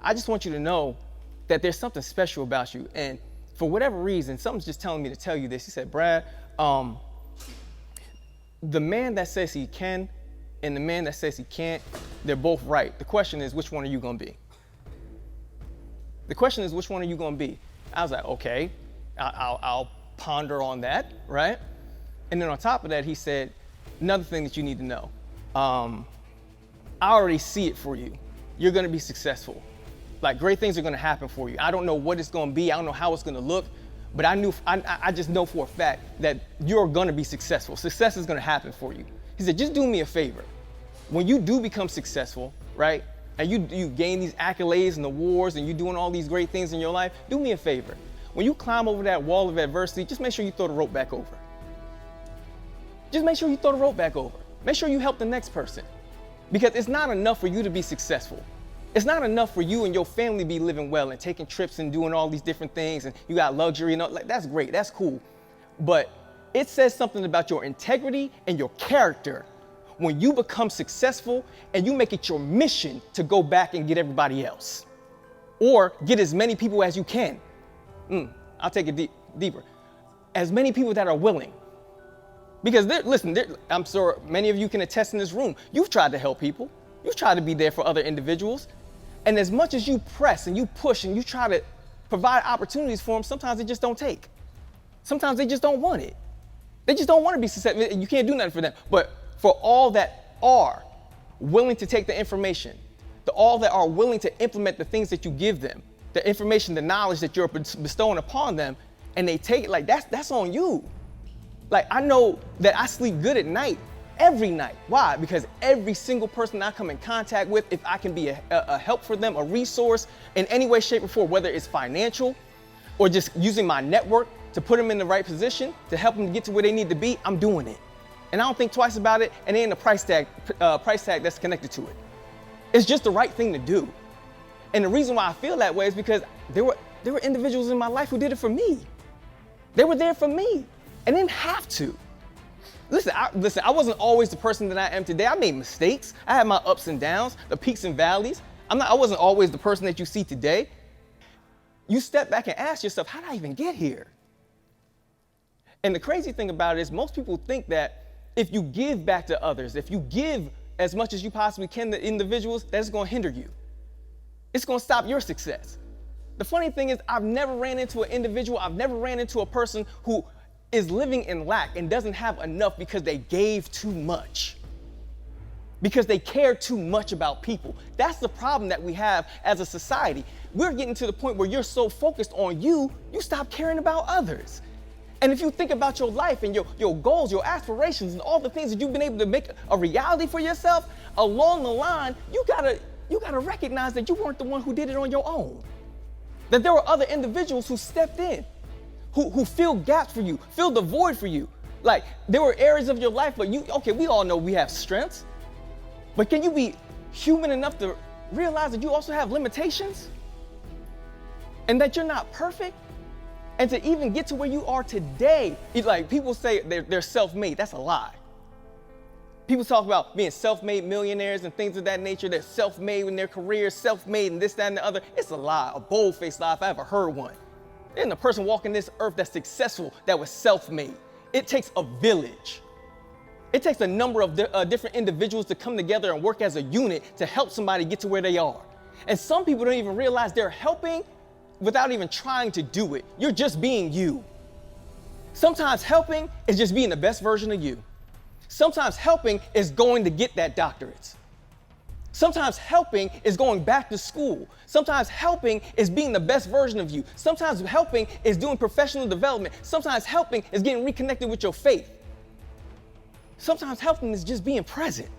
I just want you to know that there's something special about you. And for whatever reason, something's just telling me to tell you this. He said, Brad, the man that says he can and the man that says he can't, they're both right. The question is, which one are you gonna be? The question is, which one are you gonna be? I was like, okay, I'll ponder on that, right? And then on top of that, he said, another thing that you need to know. I already see it for you. You're gonna be successful. Like, great things are gonna happen for you. I don't know what it's gonna be. I don't know how it's gonna look, but I just know for a fact that you're gonna be successful. Success is gonna happen for you. He said, just do me a favor. When you do become successful, right? And you gain these accolades and awards and you're doing all these great things in your life, do me a favor. When you climb over that wall of adversity, just make sure you throw the rope back over. Just make sure you throw the rope back over. Make sure you help the next person. Because it's not enough for you to be successful. It's not enough for you and your family to be living well and taking trips and doing all these different things and you got luxury and all, like, that's great, that's cool. But it says something about your integrity and your character when you become successful and you make it your mission to go back and get everybody else. Or get as many people as you can. I'll take it deeper. As many people that are willing. Because I'm sure many of you can attest in this room, you've tried to help people. You've tried to be there for other individuals. And as much as you press and you push and you try to provide opportunities for them, sometimes they just don't take. Sometimes they just don't want it. They just don't want to be successful. You can't do nothing for them. But for all that are willing to take the information, all that are willing to implement the things that you give them, the information, the knowledge that you're bestowing upon them, and they take it, like, that's on you. Like, I know that I sleep good at night, every night. Why? Because every single person I come in contact with, if I can be a help for them, a resource in any way, shape, or form, whether it's financial or just using my network to put them in the right position to help them get to where they need to be, I'm doing it. And I don't think twice about it, and there ain't a price tag that's connected to it. It's just the right thing to do. And the reason why I feel that way is because there were individuals in my life who did it for me. They were there for me and didn't have to. Listen, I wasn't always the person that I am today. I made mistakes. I had my ups and downs, the peaks and valleys. I wasn't always the person that you see today. You step back and ask yourself, how did I even get here? And the crazy thing about it is most people think that if you give back to others, if you give as much as you possibly can to individuals, that's going to hinder you. It's going to stop your success. The funny thing is, I've never ran into an individual, I've never ran into a person who is living in lack and doesn't have enough because they gave too much. Because they care too much about people. That's the problem that we have as a society. We're getting to the point where you're so focused on you stop caring about others. And if you think about your life and your goals, your aspirations, and all the things that you've been able to make a reality for yourself, along the line, you gotta recognize that you weren't the one who did it on your own. That there were other individuals who stepped in, who filled gaps for you, filled the void for you. Like, there were areas of your life, but we all know we have strengths, but can you be human enough to realize that you also have limitations? And that you're not perfect? And to even get to where you are today, like, people say they're self-made. That's a lie. People talk about being self-made millionaires and things of that nature. They're self-made in their careers, self-made and this, that, and the other. It's a lie, a bold-faced lie if I ever heard one. There isn't a person walking this earth that's successful that was self-made. It takes a village. It takes a number of different individuals to come together and work as a unit to help somebody get to where they are. And some people don't even realize they're helping without even trying to do it. You're just being you. Sometimes helping is just being the best version of you. Sometimes helping is going to get that doctorate. Sometimes helping is going back to school. Sometimes helping is being the best version of you. Sometimes helping is doing professional development. Sometimes helping is getting reconnected with your faith. Sometimes helping is just being present.